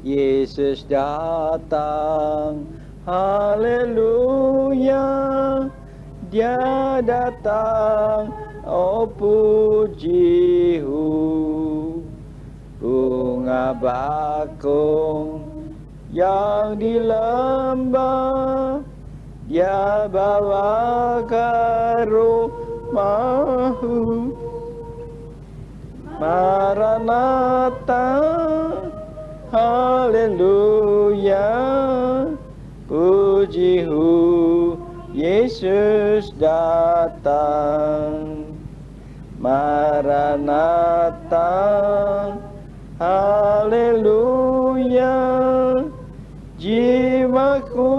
Yesus datang, haleluya. Dia datang, oh puji bunga bakung yang di lembah dia bawa ke rumahku. Maranatha, haleluya, puji Yesus datang. Maranatha, haleluya, jiwaku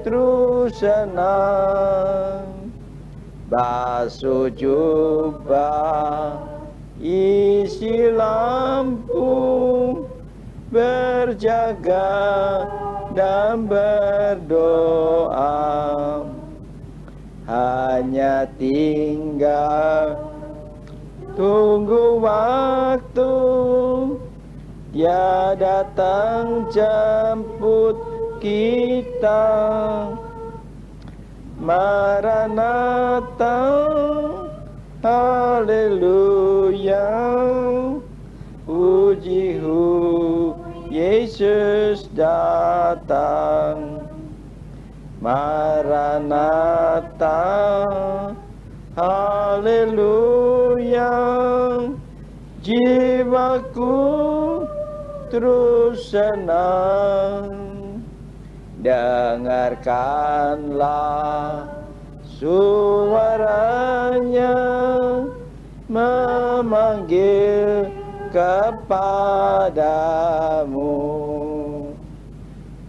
terus senang. Basuh jubah, isi lampu, berjaga dan berdoa. Hanya tinggal tunggu waktu, dia datang jemput kita. Maranatha, haleluya, puji Yesus datang. Maranatha, haleluya, jiwaku terus senang. Dengarkanlah suaranya memanggil kepadamu.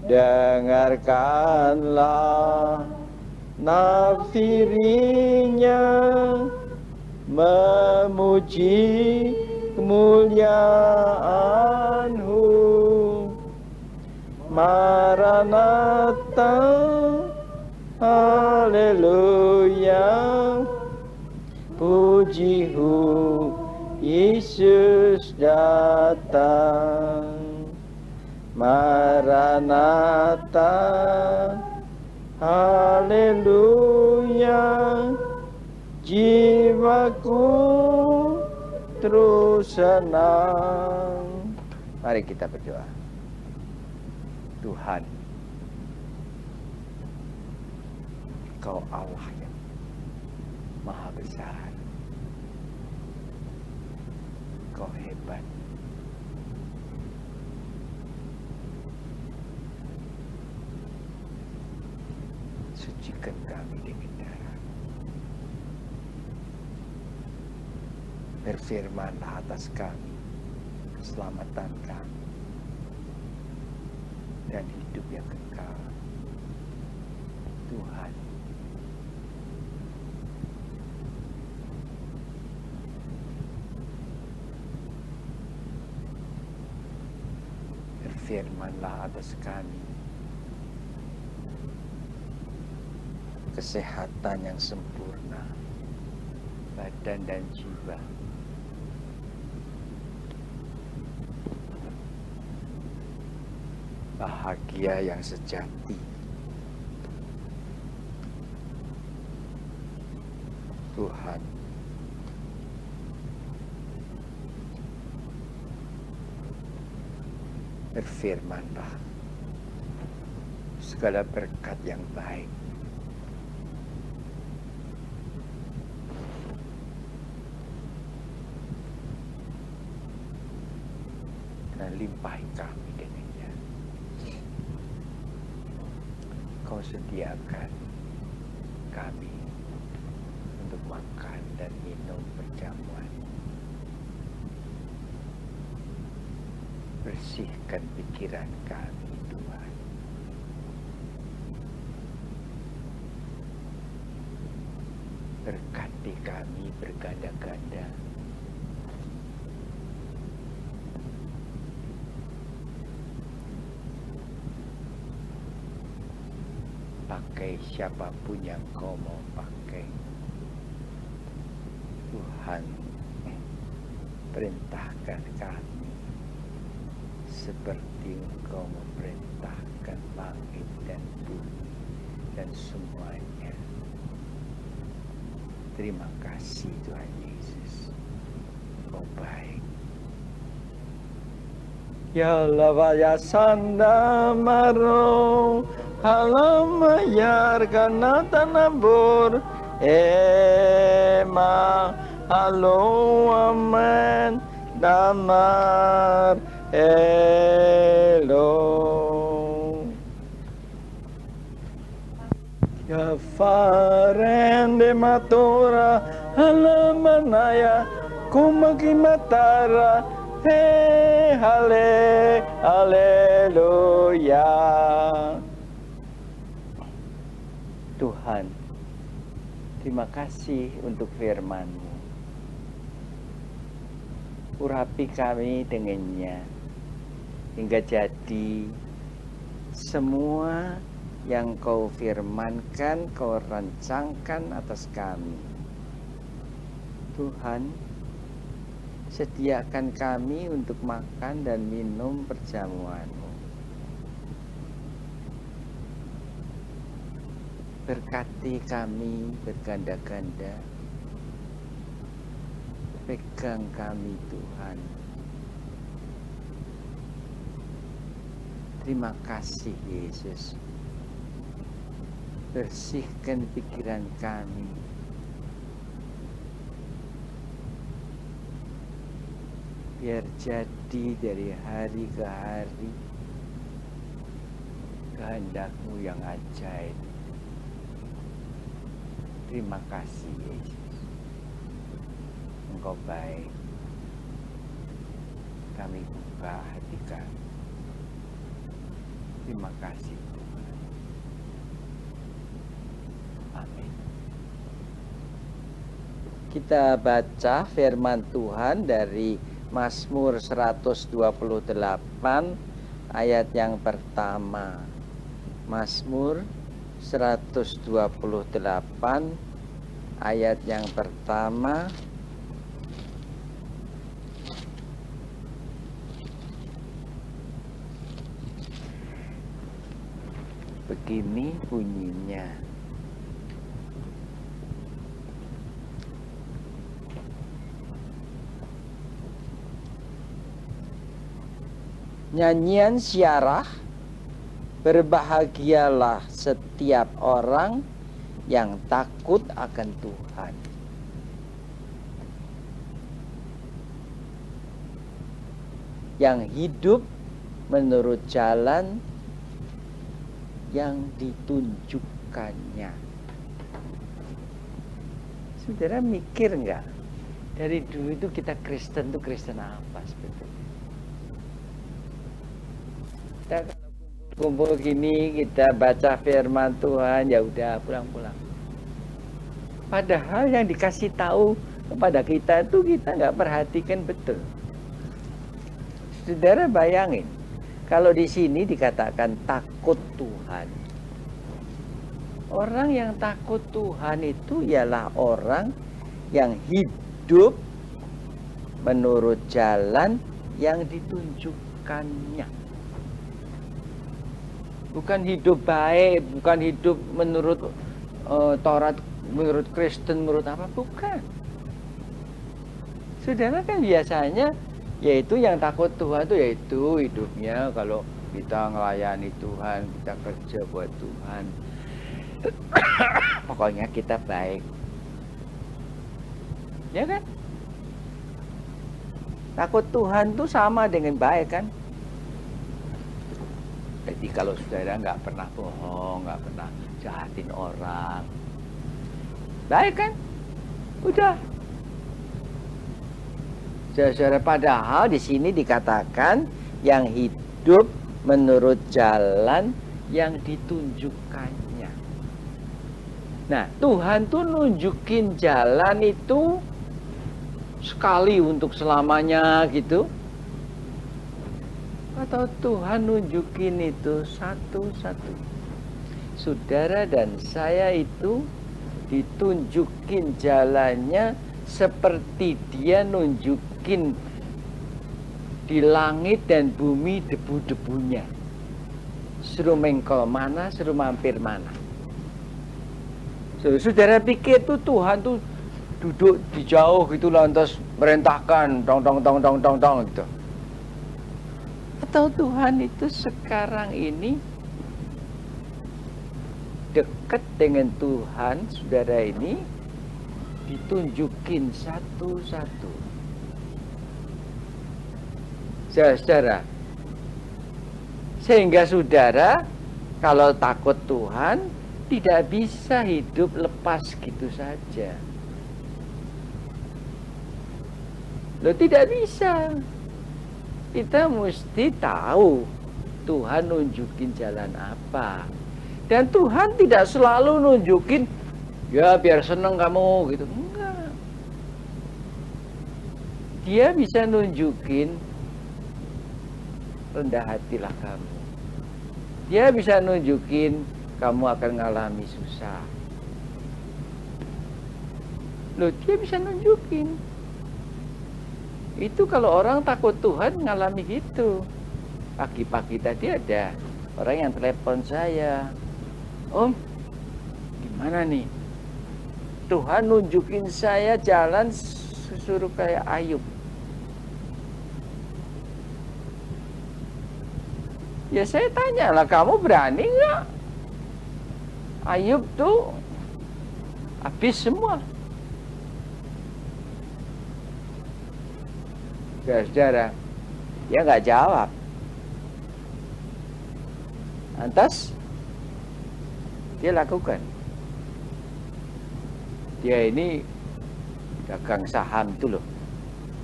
Dengarkanlah nafsirinya memuji kemuliaan-Mu. Maranatha, haleluya, puji Yesus datang. Maranatha, haleluya, jiwaku terus senang. Mari kita berdoa. Tuhan, Engkau Allah yang maha besar. Engkau hebat. Sucikan kami dengan darah. Berfirmanlah atas kami, keselamatan kami, dan hidup yang kekal. Tuhan, berfirmanlah atas kami, kesehatan yang sempurna, badan dan jiwa. Bahagia yang sejati. Tuhan, berfirmanlah segala berkat yang baik dan limpahi kami dengannya. Kau sediakan kami untuk makan dan minum perjamuan. Bersihkan pikiran kami, Tuhan. Berkati kami berganda-ganda. Pakai siapapun yang kau mau pakai. Tuhan, perintahkan kami seperti Engkau memerintahkan langit dan bumi dan semuanya. Terima kasih Tuhan Yesus, Engkau baik. Ya Allah ya sanda maro halamayar kana tanabur ema halo amen damar elo ya farende matora halamanaya kumakimatara haleluya. Tuhan, terima kasih untuk firman-Mu. Urapi kami dengannya, hingga jadi semua yang Kau firmankan, Kau rancangkan atas kami. Tuhan, sediakan kami untuk makan dan minum perjamuan-Mu. Berkati kami berganda-ganda. Pegang kami Tuhan. Terima kasih Yesus. Bersihkan pikiran kami. Biar jadi dari hari ke hari kehendak-Mu yang ajaib. Terima kasih Yesus. Engkau baik. Kami buka hati kami. Terima kasih Tuhan. Amin. Kita baca firman Tuhan dari Mazmur 128 ayat yang pertama. Mazmur 128 ayat yang pertama. Begini bunyinya. Nyanyian syarah, berbahagialah setiap orang yang takut akan Tuhan. Yang hidup menurut jalan yang ditunjukkannya. Saudara mikir nggak? Dari dulu itu kita Kristen tuh Kristen apa sebetulnya? Kita kalau kumpul gini kita baca firman Tuhan ya udah pulang-pulang. Padahal yang dikasih tahu kepada kita itu kita nggak perhatikan betul. Saudara bayangin, kalau di sini dikatakan takut Tuhan. Orang yang takut Tuhan itu ialah orang yang hidup menurut jalan yang ditunjukkannya. Bukan hidup baik, bukan hidup menurut Taurat, menurut Kristen, menurut apa, bukan. Saudara kan biasanya yaitu yang takut Tuhan itu yaitu hidupnya kalau kita melayani Tuhan, kita kerja buat Tuhan. Pokoknya kita baik. Ya kan? Takut Tuhan itu sama dengan baik kan? Jadi kalau saudara nggak pernah bohong, nggak pernah jahatin orang, baik kan? Udah. Saudara, padahal di sini dikatakan yang hidup menurut jalan yang ditunjukkannya. Nah, Tuhan tuh nunjukin jalan itu sekali untuk selamanya gitu. Atau Tuhan nunjukin itu satu-satu. Saudara dan saya itu ditunjukin jalannya seperti dia nunjukin di langit dan bumi debu-debunya. Suruh mengkol mana, suruh mampir mana. Saudara pikir tuh Tuhan tuh duduk di jauh gitu lantas merintahkan dong gitu. Atau Tuhan itu sekarang ini dekat dengan Tuhan, saudara ini ditunjukin satu-satu. Saudara, sehingga saudara kalau takut Tuhan tidak bisa hidup lepas gitu saja. Loh, tidak bisa. Kita mesti tahu Tuhan nunjukin jalan apa. Dan Tuhan tidak selalu nunjukin, ya biar seneng kamu gitu. Enggak. Dia bisa nunjukin, rendah hatilah kamu. Dia bisa nunjukin, kamu akan ngalami susah. Loh, dia bisa nunjukin. Itu kalau orang takut Tuhan ngalami gitu. Pagi-pagi tadi ada orang yang telepon saya. Om, gimana nih? Tuhan nunjukin saya jalan suruh kayak Ayub. Ya saya tanya lah, kamu berani nggak? Ayub tuh habis semua. Saudara, dia nggak jawab. Lantas dia lakukan. Dia ini dagang saham itu loh.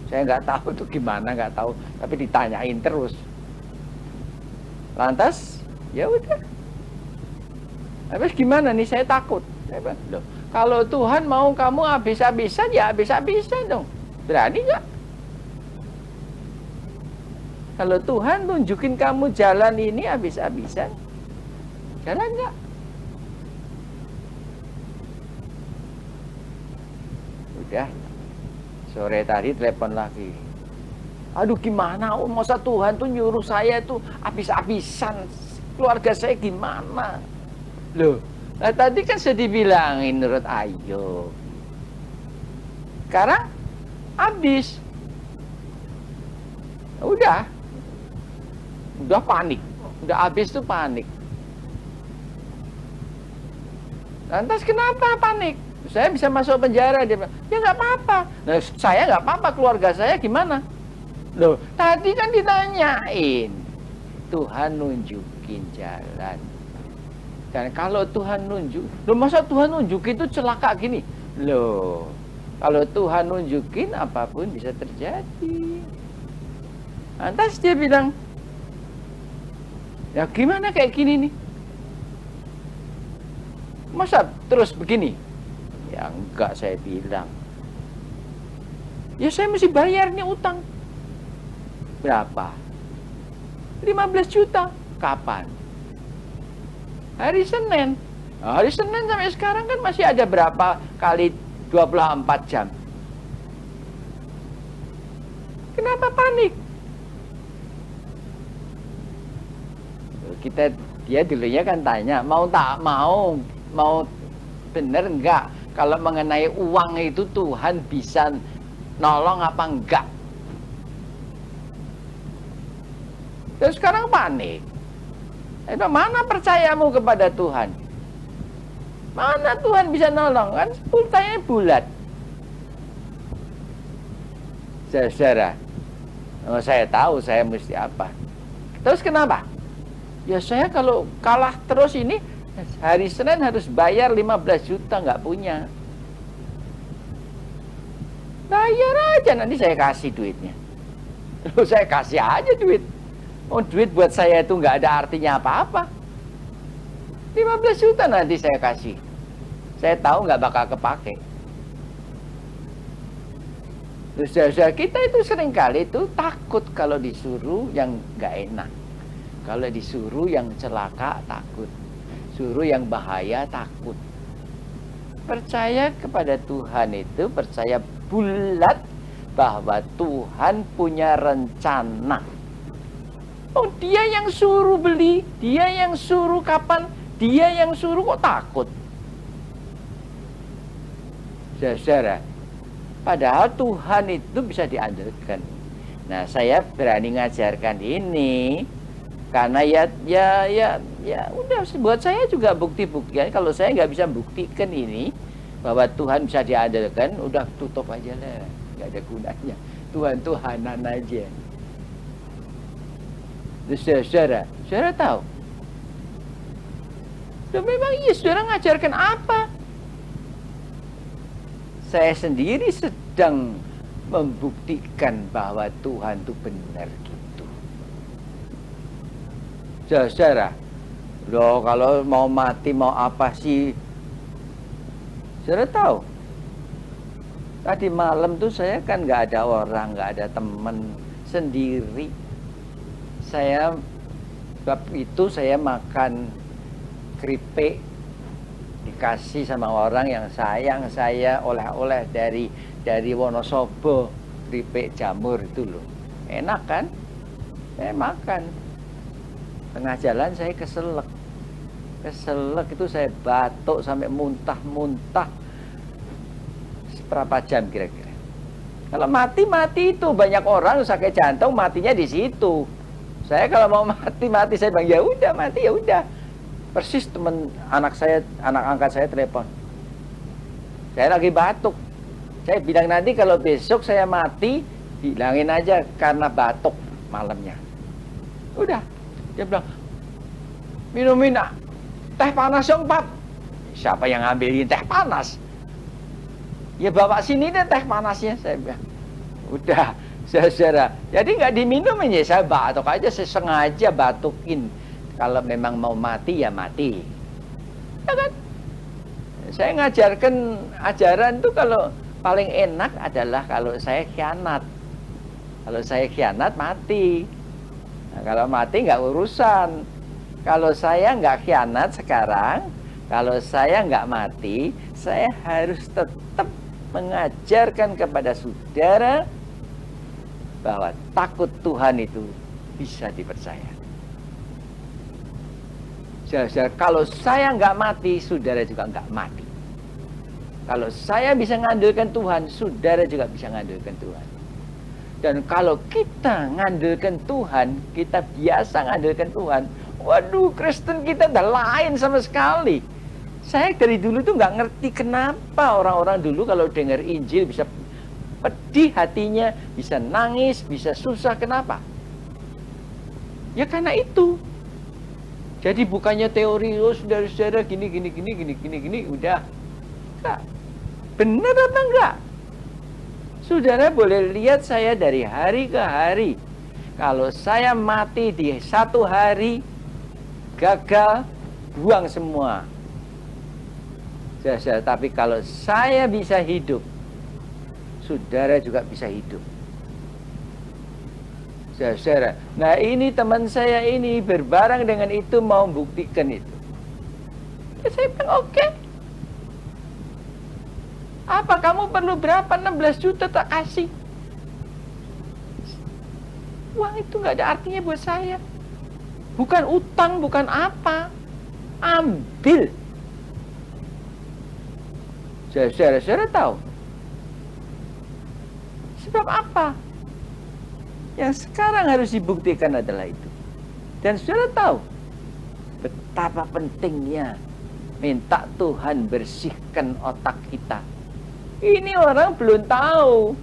Saya nggak tahu tuh gimana, nggak tahu. Tapi ditanyain terus. Lantas, ya udah. Habis gimana nih? Saya takut. Saya bilang, loh, kalau Tuhan mau kamu habis-habisan, ya habis-habisan dong. Berani nggak? Kalau Tuhan nunjukin kamu jalan ini habis-habisan, jalan nggak? Udah, sore tadi telepon lagi. Aduh gimana, masa Tuhan tuh nyuruh saya tuh habis-habisan, keluarga saya gimana? Loh, nah tadi kan sudah dibilangin menurut Ayub. Sekarang habis. Udah panik. Udah habis tuh panik. Lantas kenapa panik? Saya bisa masuk penjara. Dia bilang, ya nggak apa-apa. Nah, saya nggak apa-apa, keluarga saya gimana? Loh, tadi kan ditanyain. Tuhan nunjukin jalan. Dan kalau Tuhan nunjuk, loh masa Tuhan nunjukin itu celaka gini? Loh, kalau Tuhan nunjukin apapun bisa terjadi. Lantas dia bilang, ya gimana kayak gini nih? Masa terus begini? Ya enggak, saya bilang. Ya saya mesti bayar nih utang. Berapa? 15 juta. Kapan? Hari Senin. Nah, hari Senin sampai sekarang kan masih ada berapa kali 24 jam. Kenapa panik? Dia dulunya kan tanya, mau bener enggak kalau mengenai uang itu Tuhan bisa nolong apa enggak? Terus sekarang panik. Itu mana percayamu kepada Tuhan? Mana Tuhan bisa nolong? Kan pulsanya bulat. Saudara, saya tahu saya mesti apa. Terus kenapa? Ya saya kalau kalah terus ini, hari Senin harus bayar 15 juta, nggak punya. Bayar aja, nanti saya kasih duitnya. Loh, saya kasih aja duit. Oh, duit buat saya itu nggak ada artinya apa-apa. 15 juta nanti saya kasih. Saya tahu nggak bakal kepake. Terus kita itu seringkali itu takut kalau disuruh yang nggak enak. Kalau disuruh yang celaka, takut. Suruh yang bahaya, takut. Percaya kepada Tuhan itu, percaya bulat, bahwa Tuhan punya rencana. Oh, dia yang suruh beli, dia yang suruh kapan, dia yang suruh, kok takut? Saudara, padahal Tuhan itu bisa diandalkan. Nah, saya berani ngajarkan ini karena ya udah, buat saya juga bukti-buktian. Kalau saya nggak bisa buktikan ini bahwa Tuhan bisa diandalkan, udah tutup aja lah, nggak ada gunanya. Tuhan-Tuhanan aja. Terus saudara tahu? Dan memang iya, saudara ngajarkan apa? Saya sendiri sedang membuktikan bahwa Tuhan itu benar gitu. Saudara, loh, kalau mau mati mau apa sih? Saudara tahu? Tadi malam tuh saya kan nggak ada orang, nggak ada teman, sendiri. Saya bab itu saya makan keripik dikasih sama orang yang sayang saya, oleh-oleh dari Wonosobo, keripik jamur itu loh. Enak kan? Saya makan. Tengah jalan saya keselak itu, saya batuk sampai muntah-muntah. Seberapa jam kira-kira? Kalau mati itu banyak orang sakit jantung matinya di situ. Saya kalau mau mati saya bilang ya udah, mati ya udah. Persis teman anak angkat saya telepon. Saya lagi batuk. Saya bilang nanti kalau besok saya mati, bilangin aja karena batuk malamnya. Udah. Dia bilang, minumin teh panas dong, Pak. Siapa yang ngambilin teh panas? Ya bawa sini deh teh panasnya, saya bilang. Udah, saudara. Jadi nggak diminumin ya, saya batuk aja, saya sengaja batukin. Kalau memang mau mati ya mati. Ya kan? Saya ngajarkan ajaran tuh kalau paling enak adalah kalau saya khianat. Kalau saya khianat mati. Nah, kalau mati nggak urusan. Kalau saya nggak khianat sekarang, kalau saya nggak mati, saya harus tetap mengajarkan kepada saudara bahwa takut Tuhan itu bisa dipercaya. Saudara, kalau saya nggak mati, saudara juga nggak mati. Kalau saya bisa ngandalkan Tuhan, saudara juga bisa ngandalkan Tuhan. Dan kalau kita ngandalkan Tuhan, kita biasa ngandalkan Tuhan, waduh, Kristen kita udah lain sama sekali. Saya dari dulu tuh nggak ngerti kenapa orang-orang dulu kalau dengar Injil bisa pedih hatinya, bisa nangis, bisa susah. Kenapa? Ya karena itu. Jadi bukannya teori, oh saudara-saudara gini, udah. Enggak. Benar apa enggak? Saudara boleh lihat saya dari hari ke hari. Kalau saya mati di satu hari, gagal, buang semua. Saudara, tapi kalau saya bisa hidup, saudara juga bisa hidup. Saudara, nah ini teman saya ini berbareng dengan itu mau buktikan itu. Ya, saya bilang oke. Apa kamu perlu berapa? 16 juta tak kasih. Uang itu nggak ada artinya buat saya. Bukan utang, bukan apa. Ambil. Saudara tahu. Sebab apa? Yang sekarang harus dibuktikan adalah itu. Dan saudara tahu betapa pentingnya minta Tuhan bersihkan otak kita. Ini orang belum tahu.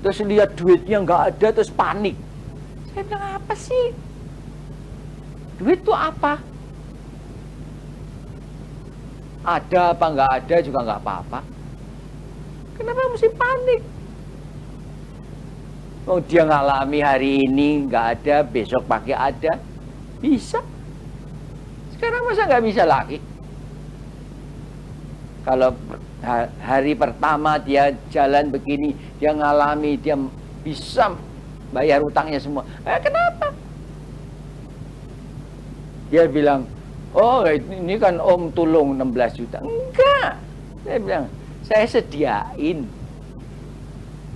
Terus lihat duitnya nggak ada, terus panik. Saya bilang apa sih? Duit itu apa? Ada apa nggak ada juga nggak apa-apa. Kenapa mesti panik? Oh, dia ngalami hari ini nggak ada, besok pagi ada, bisa. Sekarang masa nggak bisa lagi? Kalau hari pertama dia jalan begini, dia ngalami, dia bisa bayar utangnya semua. Kenapa? Dia bilang, oh ini kan om tulung 16 juta. Enggak. Saya bilang, saya sediain.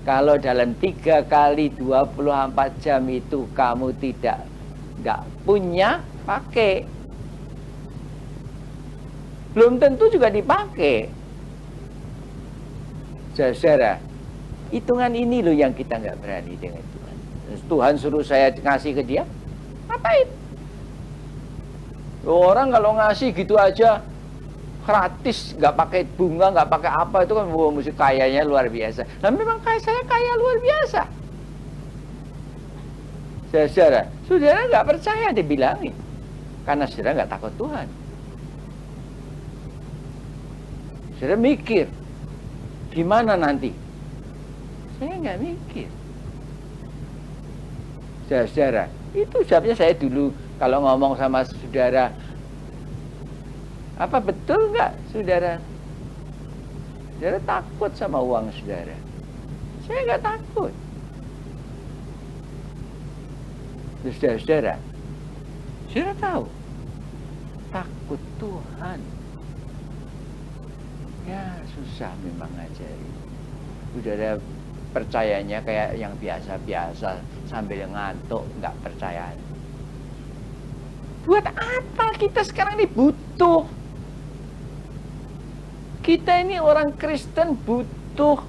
Kalau dalam 3 kali 24 jam itu kamu tidak punya, pakai. Belum tentu juga dipakai. Saudara, hitungan ini loh yang kita nggak berani dengan Tuhan. Tuhan suruh saya ngasih ke dia, ngapain? Orang kalau ngasih gitu aja, gratis, nggak pakai bunga, nggak pakai apa, itu kan mesti kayanya luar biasa. Nah memang saya kaya luar biasa. Saudara nggak percaya dibilangin, karena saudara nggak takut Tuhan. Saudara mikir, gimana nanti? Saya nggak mikir. Saudara, itu sebabnya saya dulu kalau ngomong sama saudara, apa betul nggak saudara? Saudara takut sama uang saudara? Saya nggak takut. Saudara, saudara tahu, takut Tuhan. Ya susah memang ngajari. Saudara percayanya kayak yang biasa-biasa sambil ngantuk, nggak percaya. Buat apa kita sekarang ini butuh? Kita ini orang Kristen butuh.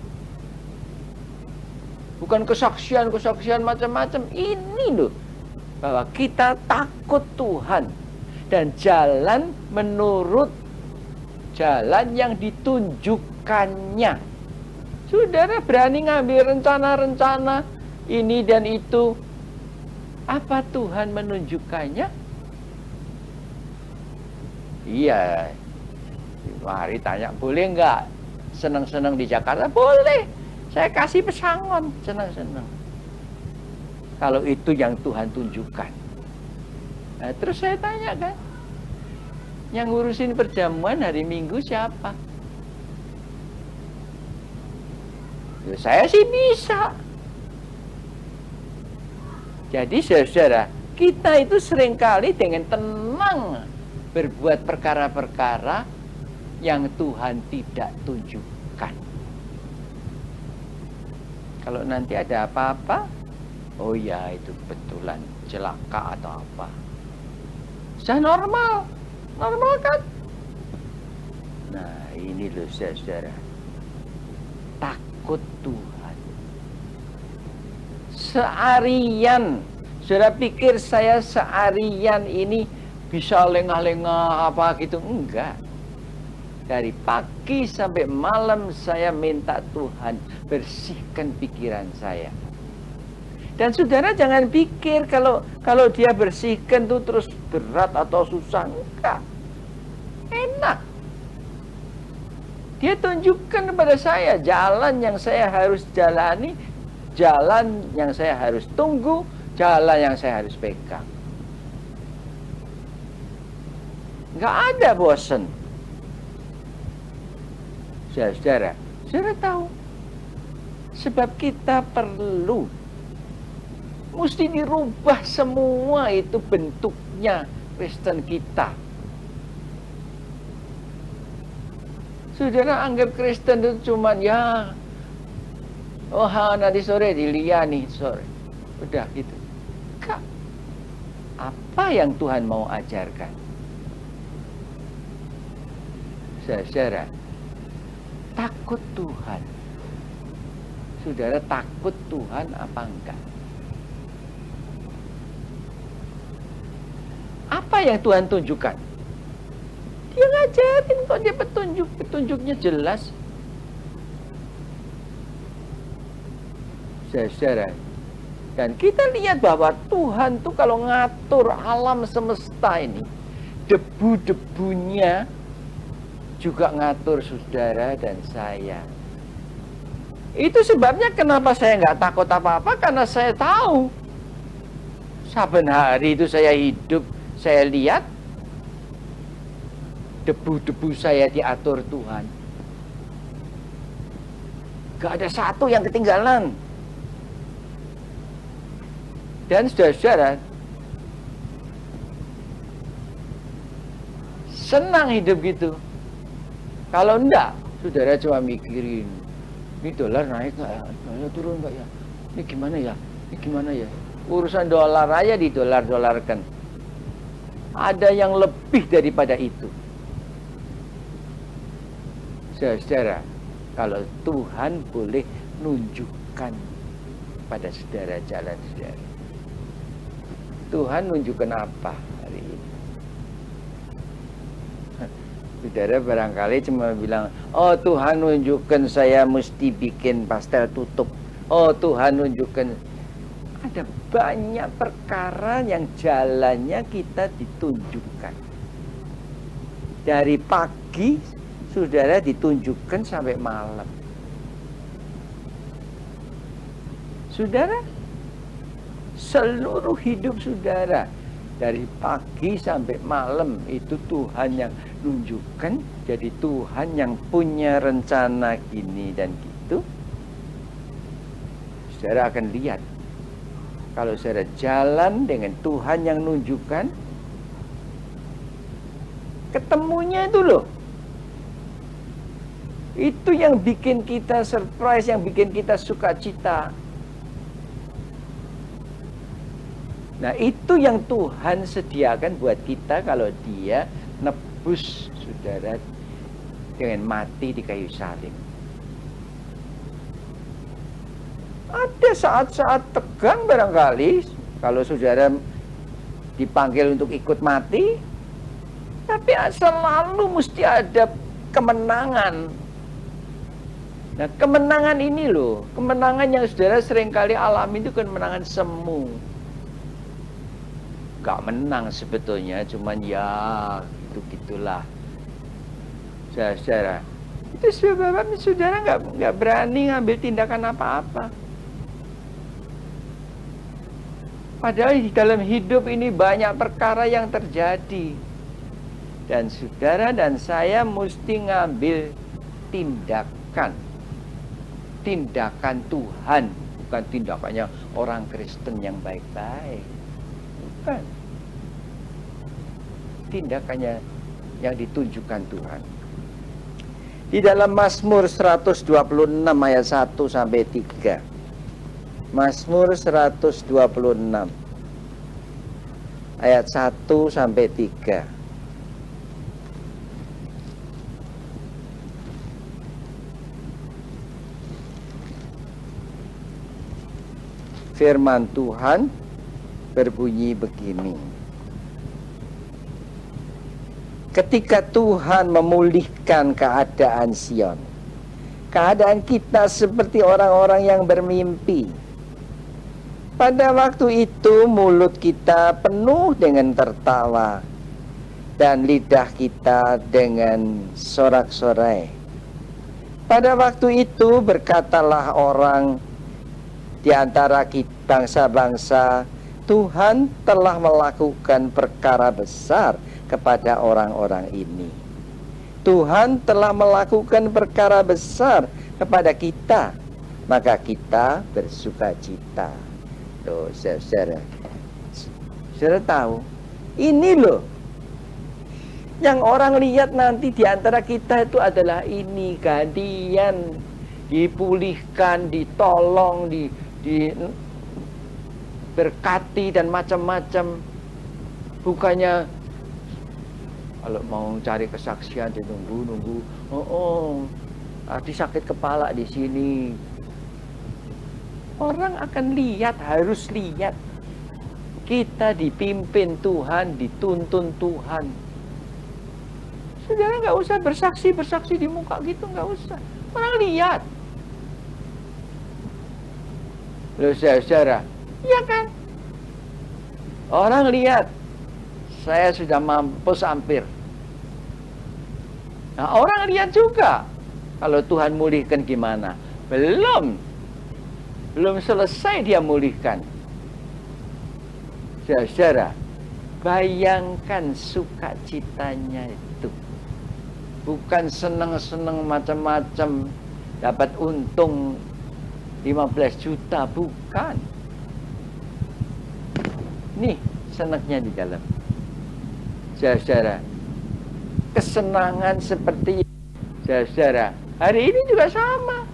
Bukan kesaksian macam-macam. Ini loh, bahwa kita takut Tuhan dan jalan menurut jalan yang ditunjukkannya. Saudara berani ngambil rencana-rencana ini dan itu. Apa Tuhan menunjukkannya? Iya. Mari tanya, boleh nggak senang-senang di Jakarta? Boleh. Saya kasih pesangon, senang-senang. Kalau itu yang Tuhan tunjukkan. Nah, terus saya tanya kan, yang ngurusin perjamuan hari Minggu siapa? Ya, saya sih bisa. Jadi saudara, kita itu seringkali dengan tenang berbuat perkara-perkara yang Tuhan tidak tunjukkan. Kalau nanti ada apa-apa, oh ya itu betulan celaka atau apa. Sudah normal kan? Nah ini loh saudara, takut Tuhan. Seharian, saudara pikir saya seharian ini bisa lengah-lengah apa gitu? Enggak. Dari pagi sampai malam saya minta Tuhan bersihkan pikiran saya. Dan saudara jangan pikir kalau dia bersihkan tuh terus berat atau susah. Enggak. Enak. Dia tunjukkan kepada saya jalan yang saya harus jalani, jalan yang saya harus tunggu, jalan yang saya harus pegang. Enggak ada bosan. Saudara tahu, sebab kita perlu, mesti dirubah semua itu bentuknya Kristen kita. Saudara anggap Kristen itu cuman ya, oh nanti sore dilihat nih sore, udah gitu. Enggak. Apa yang Tuhan mau ajarkan? Saudara, takut Tuhan. Saudara takut Tuhan apa enggak? Apa yang Tuhan tunjukkan? Dia ngajarin kok, dia petunjuknya jelas. Saudara, dan kita lihat bahwa Tuhan tuh kalau ngatur alam semesta ini, debu-debunya juga ngatur saudara dan saya. Itu sebabnya kenapa saya nggak takut apa-apa, karena saya tahu saben hari itu saya hidup, saya lihat debu-debu saya diatur Tuhan. Gak ada satu yang ketinggalan. Dan saudara, senang hidup gitu. Kalau enggak, saudara cuma mikirin Ini dolar naik nggak ya? Dolar turun nggak ya? Ini gimana ya? Ini gimana ya? Urusan dolar aja didolar-dolarkan. Ada yang lebih daripada itu. Saudara, kalau Tuhan boleh nunjukkan pada saudara jalan saudara. Tuhan nunjukkan apa hari ini? Saudara barangkali cuma bilang, oh Tuhan nunjukkan saya mesti bikin pastel tutup. Oh Tuhan nunjukkan. Ada banyak perkara yang jalannya kita ditunjukkan. Dari pagi saudara ditunjukkan sampai malam. Saudara, seluruh hidup saudara dari pagi sampai malam itu Tuhan yang nunjukkan. Jadi Tuhan yang punya rencana gini dan gitu. Saudara akan lihat, kalau saudara jalan dengan Tuhan yang nunjukkan, ketemunya itu loh. Itu yang bikin kita surprise, yang bikin kita sukacita. Nah, itu yang Tuhan sediakan buat kita kalau Dia nebus saudara dengan mati di kayu salib. Ada saat-saat tegang barangkali kalau saudara dipanggil untuk ikut mati, tapi selalu mesti ada kemenangan. Nah, kemenangan ini loh, kemenangan yang saudara seringkali alami itu kemenangan semu. Gak menang sebetulnya, cuman ya gitu-gitulah. Saudara, itu sebabnya saudara nggak berani ngambil tindakan apa-apa. Padahal di dalam hidup ini banyak perkara yang terjadi. Dan saudara dan saya mesti ngambil tindakan. Tindakan Tuhan, bukan tindakannya orang Kristen yang baik-baik. Bukan. Tindakannya yang ditunjukkan Tuhan. Di dalam Mazmur 126 ayat 1 sampai 3. Mazmur 126 ayat 1 sampai 3. Firman Tuhan berbunyi begini. Ketika Tuhan memulihkan keadaan Sion, keadaan kita seperti orang-orang yang bermimpi. Pada waktu itu mulut kita penuh dengan tertawa dan lidah kita dengan sorak-sorai. Pada waktu itu berkatalah orang di antara bangsa-bangsa, Tuhan telah melakukan perkara besar kepada orang-orang ini. Tuhan telah melakukan perkara besar kepada kita, maka kita bersukacita. Tuh, saudara tahu, ini loh yang orang lihat nanti di antara kita itu adalah ini gantian, dipulihkan, ditolong, berkati dan macam-macam. Bukannya kalau mau cari kesaksian nunggu. Arti sakit kepala di sini. Orang akan lihat, harus lihat. Kita dipimpin Tuhan, dituntun Tuhan. Saudara nggak usah bersaksi di muka gitu, nggak usah. Orang lihat. Loh saudara, iya kan? Orang lihat, saya sudah mampus hampir. Nah, orang lihat juga. Kalau Tuhan mulihkan gimana? Belum selesai dia mulihkan. Saudara, bayangkan sukacitanya itu. Bukan senang-senang macam-macam, dapat untung 15 juta, bukan. Nih, senangnya di dalam. Saudara, kesenangan seperti saudara, hari ini juga sama.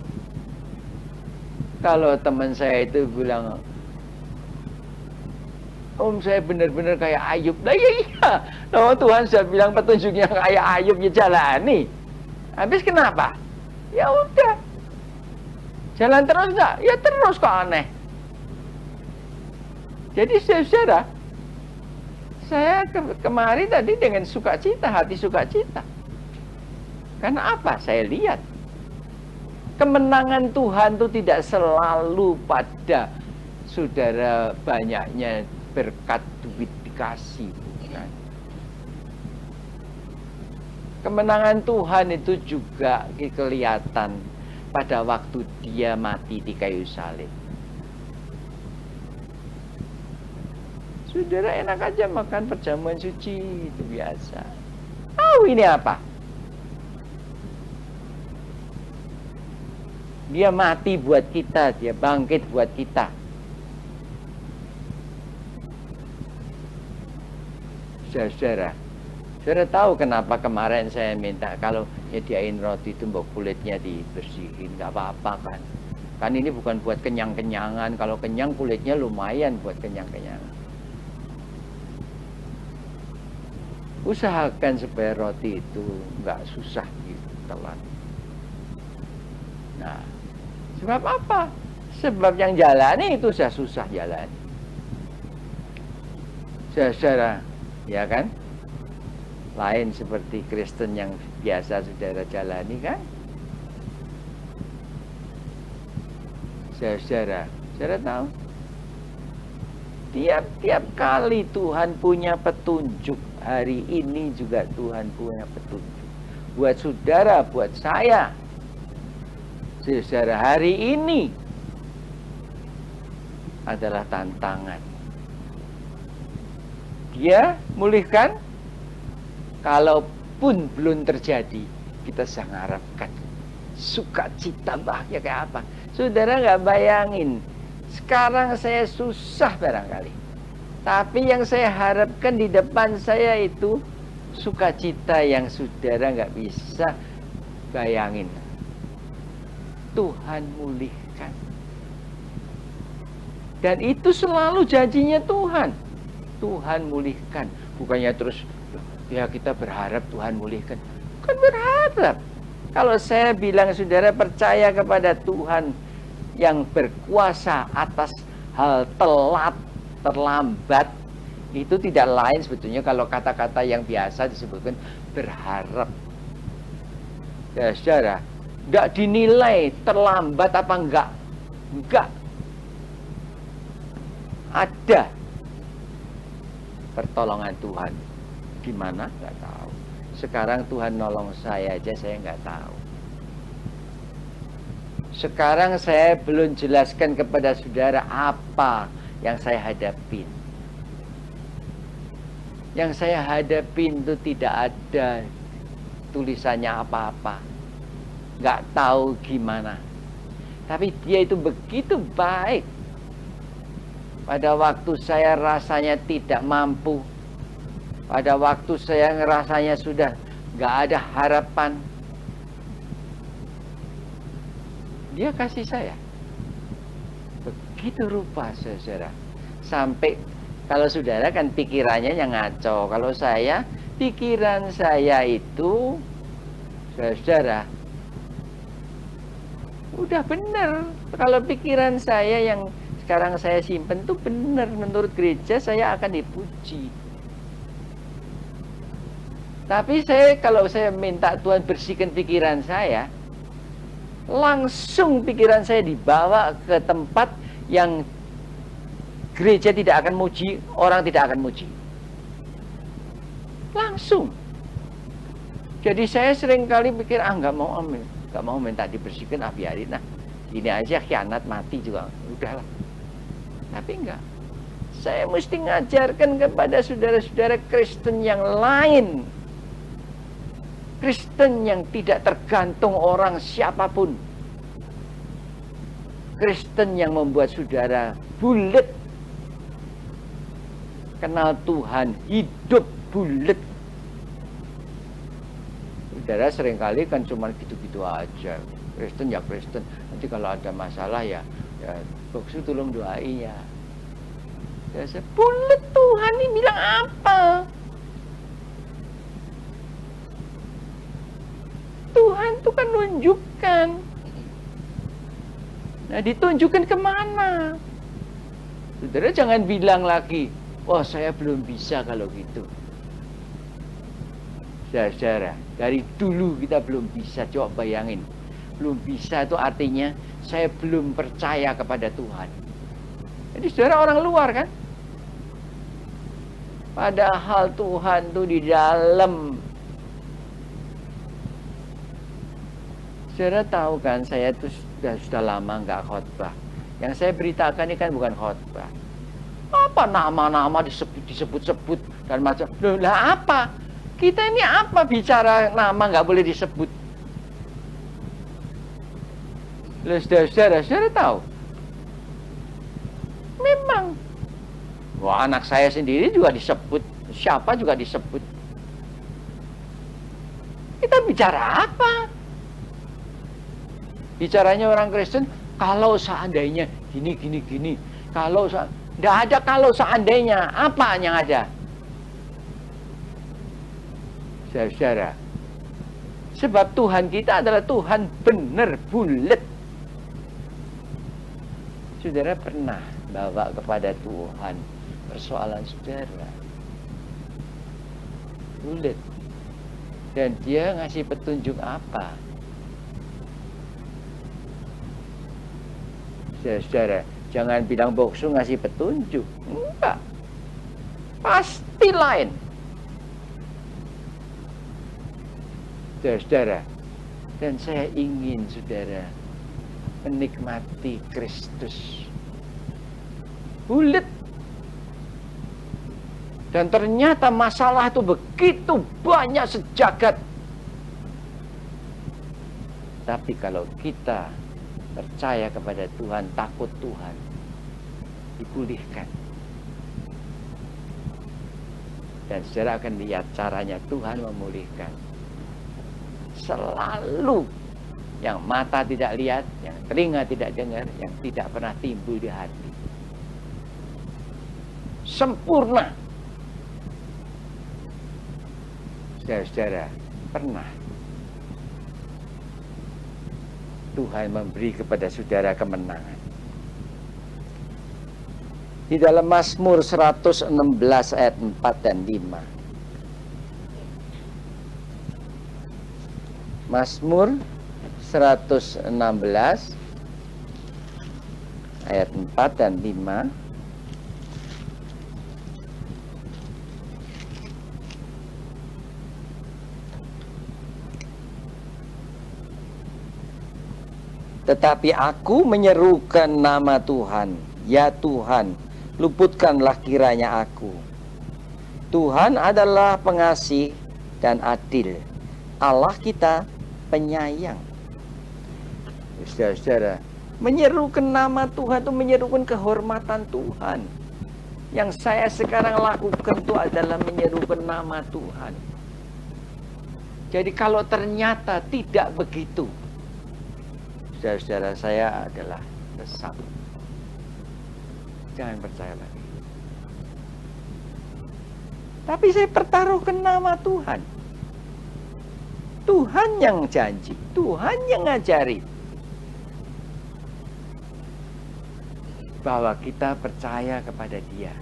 Kalau teman saya itu bilang, Om saya benar-benar kayak Ayub. Nah iya, oh, Tuhan sudah bilang petunjuknya kayak Ayub, ya jalani. Habis kenapa? Ya udah, jalan terus nggak? Ya terus, kok aneh. Jadi saudara, saya kemarin tadi dengan sukacita, hati sukacita. Karena apa? Saya lihat kemenangan Tuhan itu tidak selalu pada saudara banyaknya berkat duit dikasih, bukan. Kemenangan Tuhan itu juga kelihatan pada waktu dia mati di kayu salib. Saudara enak aja makan perjamuan suci, itu biasa. Tahu ini apa? Dia mati buat kita, dia bangkit buat kita. Saudara, saudara tahu kenapa kemarin saya minta kalau nyediain roti itu mbok kulitnya dibersihin, nggak apa-apa kan? Kan ini bukan buat kenyang-kenyangan. Kalau kenyang kulitnya lumayan buat kenyang-kenyangan. Usahakan supaya roti itu nggak susah ditelan. Nah, sebab apa? Sebab yang jalani itu sudah susah jalani. Saudara, ya kan? Lain seperti Kristen yang biasa saudara jalani kan? Saudara tahu? Tiap kali Tuhan punya petunjuk. Hari ini juga Tuhan punya petunjuk. Buat saudara, buat saya. Saudara, hari ini adalah tantangan. Dia mulihkan, kalaupun belum terjadi, kita sangat harapkan sukacita bahagia kayak apa. Saudara nggak bayangin, sekarang saya susah barangkali, tapi yang saya harapkan di depan saya itu sukacita yang saudara nggak bisa bayangin. Tuhan mulihkan, dan itu selalu janjinya Tuhan. Tuhan mulihkan, bukannya terus ya kita berharap Tuhan mulihkan. Bukan berharap. Kalau saya bilang saudara percaya kepada Tuhan yang berkuasa atas hal telat, terlambat, itu tidak lain sebetulnya kalau kata-kata yang biasa disebutkan berharap. Ya saudara, enggak dinilai terlambat apa enggak. Enggak. Ada pertolongan Tuhan. Gimana? Nggak tahu. Sekarang Tuhan nolong saya aja, saya nggak tahu. Sekarang saya belum jelaskan kepada saudara apa yang saya hadapin. Yang saya hadapin itu tidak ada tulisannya apa-apa. Nggak tahu gimana. Tapi dia itu begitu baik. Pada waktu saya rasanya tidak mampu, pada waktu saya ngerasanya sudah gak ada harapan, dia kasih saya. Begitu rupa saudara. Sampai kalau saudara kan pikirannya yang ngaco. Kalau saya, pikiran saya itu, saudara, udah benar. Kalau pikiran saya yang sekarang saya simpen itu benar, menurut gereja saya akan dipuji. Tapi kalau saya minta Tuhan bersihkan pikiran saya, langsung pikiran saya dibawa ke tempat yang gereja tidak akan muji, orang tidak akan muji. Langsung. Jadi saya seringkali pikir, nggak mau minta dibersihkan, biarin lah. Ini aja khianat mati juga, udahlah. Tapi enggak. Saya mesti ngajarkan kepada saudara-saudara Kristen yang lain. Kristen yang tidak tergantung orang siapapun. Kristen yang membuat saudara bulet. Kenal Tuhan, hidup bulet. Saudara seringkali kan cuma gitu-gitu aja. Kristen ya Kristen. Nanti kalau ada masalah ya Ya, boksu tolong doain ya. Saya bulet, Tuhan ini bilang apa? Tuhan tuh kan nunjukkan. Nah, ditunjukkan kemana? Saudara jangan bilang lagi, wah saya belum bisa kalau gitu. Saudara, dari dulu kita belum bisa, coba bayangin. Belum bisa itu artinya saya belum percaya kepada Tuhan. Jadi saudara orang luar kan? Padahal Tuhan tuh di dalam. Saudara tahu kan, saya tuh sudah lama nggak khotbah. Yang saya beritakan ini kan bukan khotbah. Apa nama-nama disebut-sebut dan macam. Loh, lah apa? Kita ini apa bicara nama nggak boleh disebut? Loh, saudara tahu? Memang. Wah, anak saya sendiri juga disebut. Siapa juga disebut. Kita bicara apa? Bicaranya orang Kristen, kalau seandainya gini. Kalau tidak ada kalau seandainya, apa yang ada? Saudara, sebab Tuhan kita adalah Tuhan benar bulat. Saudara pernah bawa kepada Tuhan persoalan saudara bulat, dan dia ngasih petunjuk apa? Saudara, jangan bilang boksu ngasih petunjuk. Enggak. Pasti lain. Saudara, dan saya ingin saudara menikmati Kristus. Bulat. Dan ternyata masalah itu begitu banyak sejagat. Tapi kalau kita percaya kepada Tuhan, takut Tuhan, dipulihkan. Dan saudara akan lihat caranya Tuhan memulihkan. Selalu yang mata tidak lihat, yang telinga tidak dengar, yang tidak pernah timbul di hati. Sempurna. Saudara, pernah Tuhan memberi kepada saudara kemenangan. Di dalam Mazmur 116 ayat 4 dan 5. Mazmur 116 ayat 4 dan 5. Tetapi aku menyerukan nama Tuhan, ya Tuhan, luputkanlah kiranya aku. Tuhan adalah pengasih dan adil, Allah kita penyayang. Saudara-saudara, menyerukan nama Tuhan itu menyerukan kehormatan Tuhan. Yang saya sekarang lakukan itu adalah menyerukan nama Tuhan. Jadi kalau ternyata tidak begitu, saudara-saudara, saya adalah sesat. Jangan percaya lagi. Tapi saya pertaruhkan nama Tuhan. Tuhan yang janji, Tuhan yang ngajari bahwa kita percaya kepada Dia.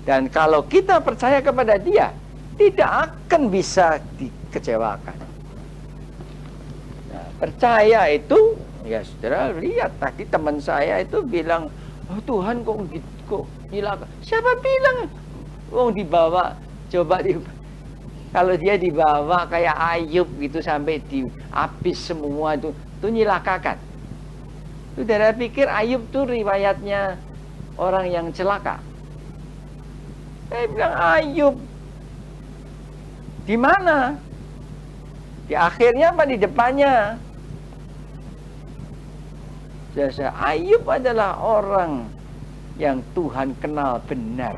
Dan kalau kita percaya kepada Dia, tidak akan bisa dikecewakan. Nah, percaya itu, ya saudara lihat tadi teman saya itu bilang, oh Tuhan kok hilang. Siapa bilang? Oh dibawa, coba kalau dia dibawa kayak Ayub gitu sampai habis semua itu nyilakakan. Saudara pikir Ayub tuh riwayatnya orang yang celaka? Saya bilang Ayub di mana? Di akhirnya apa di depannya? Ayub adalah orang yang Tuhan kenal benar.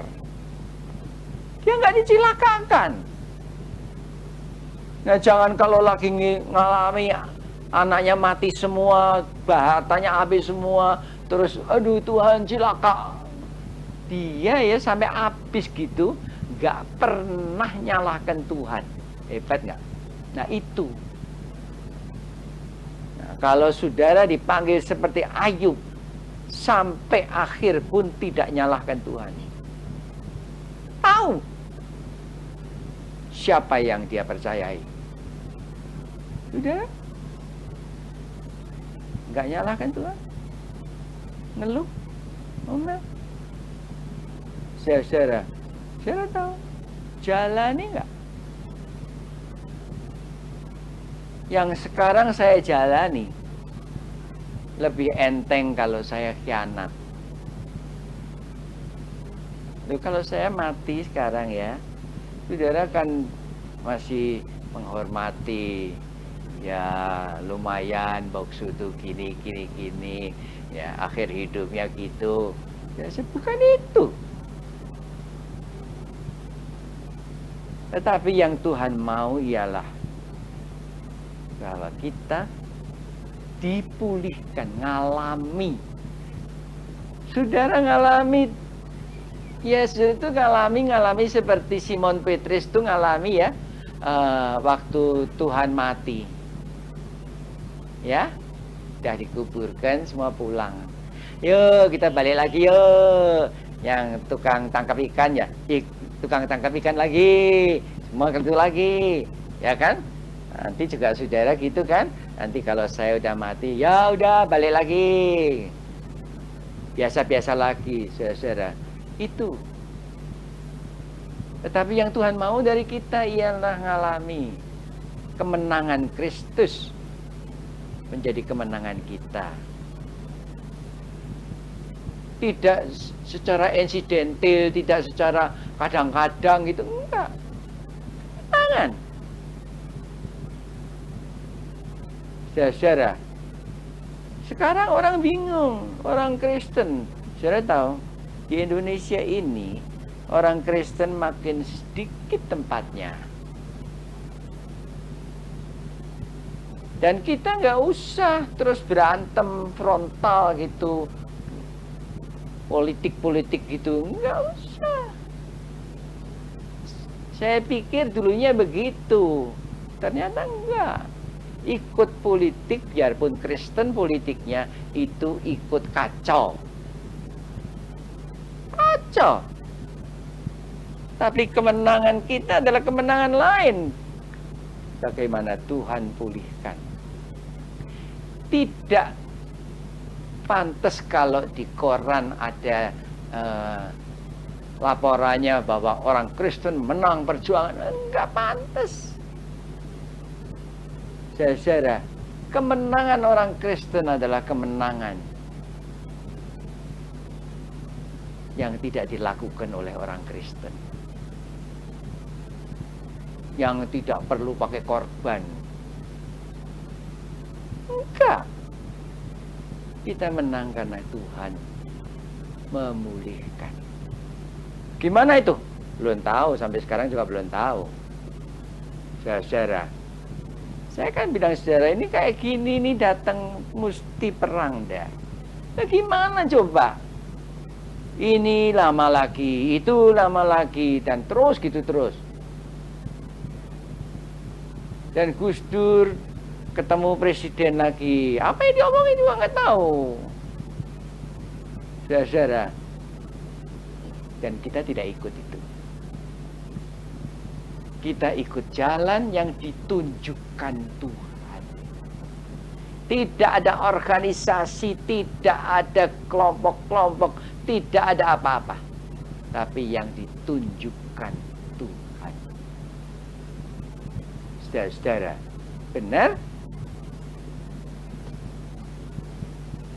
Dia nggak dicilakakan. Nah, jangan kalau lagi ngalami anaknya mati semua, hartanya habis semua, terus aduh Tuhan cilaka. Dia ya sampai habis gitu, nggak pernah nyalahkan Tuhan. Hebat nggak? Nah itu. Nah, kalau saudara dipanggil seperti Ayub, sampai akhir pun tidak nyalahkan Tuhan. Tahu siapa yang dia percayai. Sudah, nggak nyalahkan Tuhan. Ngeluh, ngomel. Saudara tahu jalani nggak? Yang sekarang saya jalani lebih enteng kalau saya khianat. Loh, kalau saya mati sekarang ya, saudara kan masih menghormati, ya lumayan Boksu tuh gini, ya akhir hidupnya gitu. Ya bukan itu. Tetapi yang Tuhan mau ialah bahwa kita dipulihkan, ngalami. Saudara ngalami, Yesus itu ngalami seperti Simon Petrus itu ngalami ya, waktu Tuhan mati. Ya, sudah dikuburkan, semua pulang. Yuk kita balik lagi yuk. Yang tukang tangkap ikan ya, tukang tangkap ikan lagi, semua kerja lagi, ya kan? Nanti juga saudara gitu kan? Nanti kalau saya udah mati, ya udah balik lagi, biasa-biasa lagi, saudara. Itu. Tetapi yang Tuhan mau dari kita ialah ngalami kemenangan Kristus menjadi kemenangan kita. Tidak secara insidental, tidak secara kadang-kadang gitu, enggak. Tangan. Saudara, sekarang orang bingung, orang Kristen. Saudara tahu, di Indonesia ini orang Kristen makin sedikit tempatnya. Dan kita nggak usah terus berantem frontal gitu, politik gitu, nggak usah. Saya pikir dulunya begitu, ternyata enggak. Ikut politik, biarpun Kristen politiknya itu ikut kacau. Tapi kemenangan kita adalah kemenangan lain. Bagaimana Tuhan pulihkan. Tidak pantas kalau di koran ada laporannya bahwa orang Kristen menang perjuangan. Enggak pantas. Saudara, kemenangan orang Kristen adalah kemenangan yang tidak dilakukan oleh orang Kristen, yang tidak perlu pakai korban. Enggak. Kita menang karena Tuhan memulihkan. Gimana itu? Belum tahu, sampai sekarang juga belum tahu. Saudara, saya kan bilang saudara ini kayak gini nih datang mesti perang dah. Nah, gimana coba? Ini lama lagi, itu lama lagi, dan terus gitu terus. Dan Gus Dur ketemu presiden lagi, apa yang diomongin juga nggak tahu. Saudara, dan kita tidak ikut itu. Kita ikut jalan yang ditunjukkan Tuhan. Tidak ada organisasi, tidak ada kelompok-kelompok, tidak ada apa-apa. Tapi yang ditunjukkan Tuhan. Saudara-saudara, benar?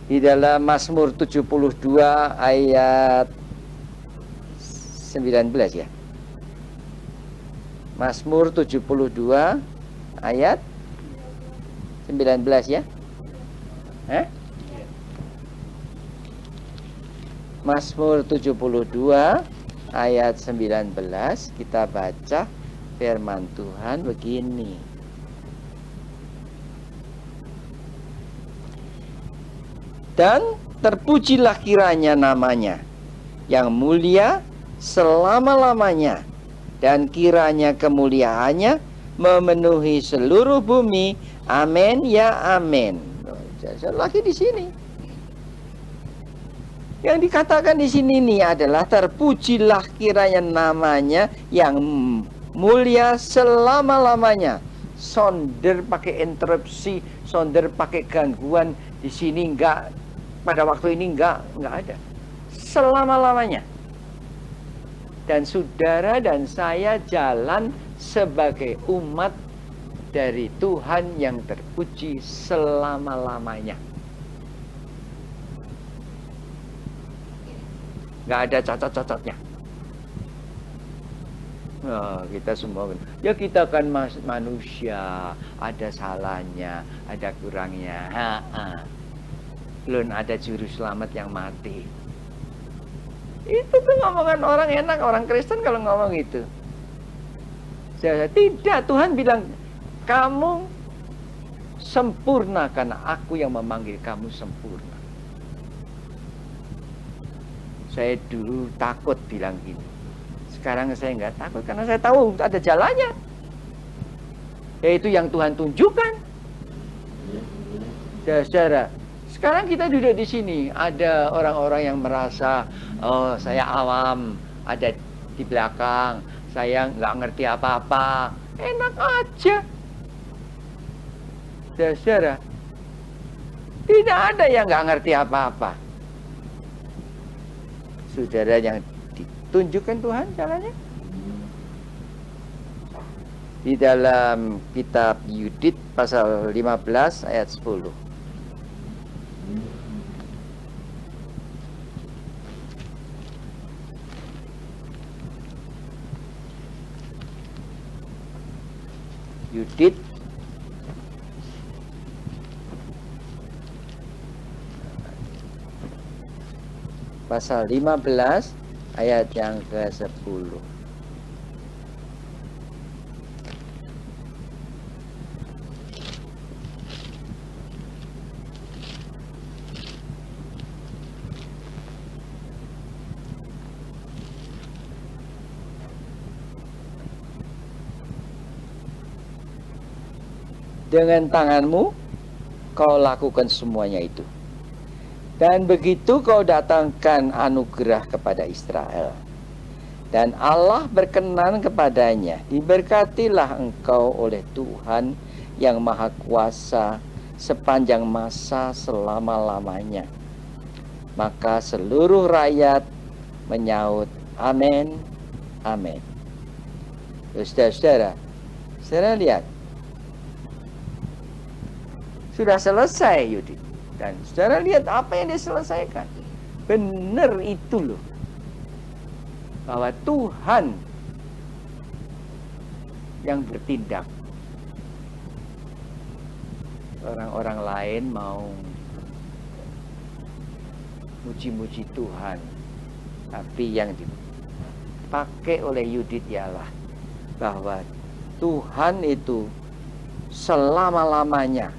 Di dalam Mazmur 72 ayat 19 ya. Mazmur 72 ayat 19 ya. Mazmur 72 ayat 19, kita baca firman Tuhan begini. Dan terpujilah kiranya namanya yang mulia selama-lamanya, dan kiranya kemuliaannya memenuhi seluruh bumi. Amin ya amin. Lagi di sini. Yang dikatakan di sini nih adalah terpujilah kiranya namanya yang mulia selama-lamanya. Sonder pakai interupsi, sonder pakai gangguan di sini enggak, pada waktu ini enggak ada. Selama-lamanya. Dan saudara dan saya jalan sebagai umat dari Tuhan yang terpuji selama-lamanya. Nggak ada cacat-cacatnya. Nah, kita semua, ya kita kan manusia, ada salahnya, ada kurangnya. Belum ada juru selamat yang mati. Itu tuh ngomongan orang enak, orang Kristen kalau ngomong itu. Tidak, Tuhan bilang, kamu sempurna karena aku yang memanggil kamu sempurna. Saya dulu takut bilang gini. Sekarang saya nggak takut karena saya tahu ada jalannya. Yaitu yang Tuhan tunjukkan. Saudara, sekarang kita duduk di sini. Ada orang-orang yang merasa, oh saya awam, ada di belakang. Saya nggak ngerti apa-apa. Enak aja. Saudara, tidak ada yang nggak ngerti apa-apa. Saudara yang ditunjukkan Tuhan jalannya. Di dalam kitab Yudit pasal 15 ayat 10. Yudit pasal 15 ayat yang ke-10. Dengan tanganmu kau lakukan semuanya itu. Dan begitu kau datangkan anugerah kepada Israel. Dan Allah berkenan kepadanya. Diberkatilah engkau oleh Tuhan yang Maha Kuasa sepanjang masa selama-lamanya. Maka seluruh rakyat menyaut, amin, amin. Saudara-saudara, saudara lihat. Sudah selesai Yudit. Dan saudara lihat apa yang diselesaikan. Benar itu loh. Bahwa Tuhan yang bertindak. Orang-orang lain mau muji-muji Tuhan. Tapi yang dipakai oleh Yudit ialah bahwa Tuhan itu selama-lamanya.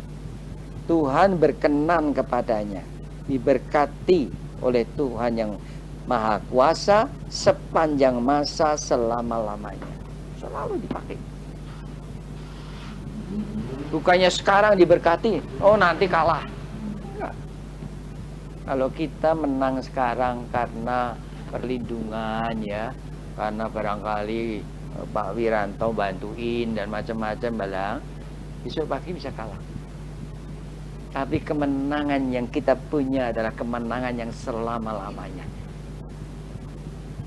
Tuhan berkenan kepadanya, diberkati oleh Tuhan yang Maha Kuasa sepanjang masa selama-lamanya. Selalu dipakai. Bukannya sekarang diberkati, oh nanti kalah. Enggak. Kalau kita menang sekarang karena perlindungan ya, karena barangkali Pak Wiranto bantuin dan macam-macam balang, besok pagi bisa kalah. Tapi kemenangan yang kita punya adalah kemenangan yang selama-lamanya.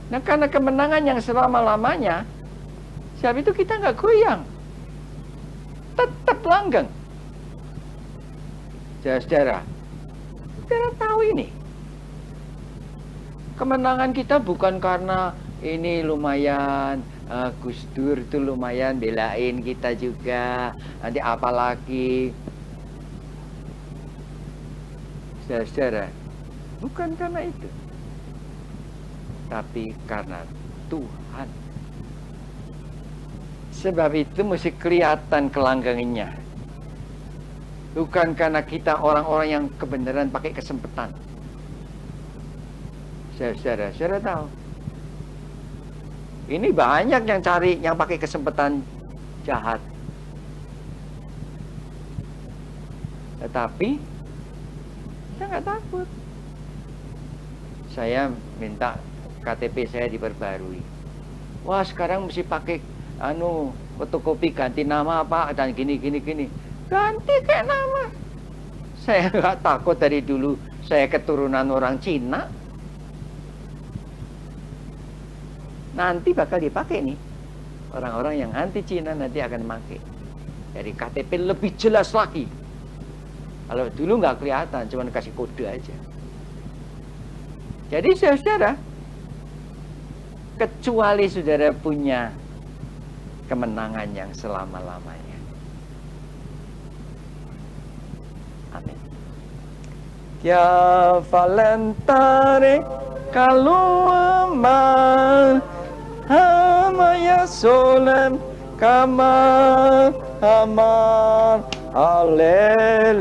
Nah karena kemenangan yang selama-lamanya, sebab itu kita nggak goyang. Tetap langgeng. Saudara, saudara tahu ini. Kemenangan kita bukan karena ini lumayan, Gus Dur itu lumayan belain kita juga. Nanti apalagi. Saudara, bukan karena itu, tapi karena Tuhan. Sebab itu mesti kelihatan kelanggengannya. Bukan karena kita orang-orang yang kebenaran pakai kesempatan. Saudara tahu. Ini banyak yang cari yang pakai kesempatan jahat. Tetapi saya nggak takut. Saya minta KTP saya diperbarui. Wah, sekarang mesti pakai fotokopi ganti nama Pak dan gini. Ganti kayak nama. Saya nggak takut dari dulu. Saya keturunan orang Cina. Nanti bakal dipakai nih. Orang-orang yang anti Cina nanti akan pakai. Jadi KTP lebih jelas lagi. Kalau dulu nggak kelihatan, cuma kasih kode aja. Jadi saudara, kecuali saudara punya kemenangan yang selama-lamanya. Amin. Ya Valentare kalau aman hamaya solem kamar aman haleluya.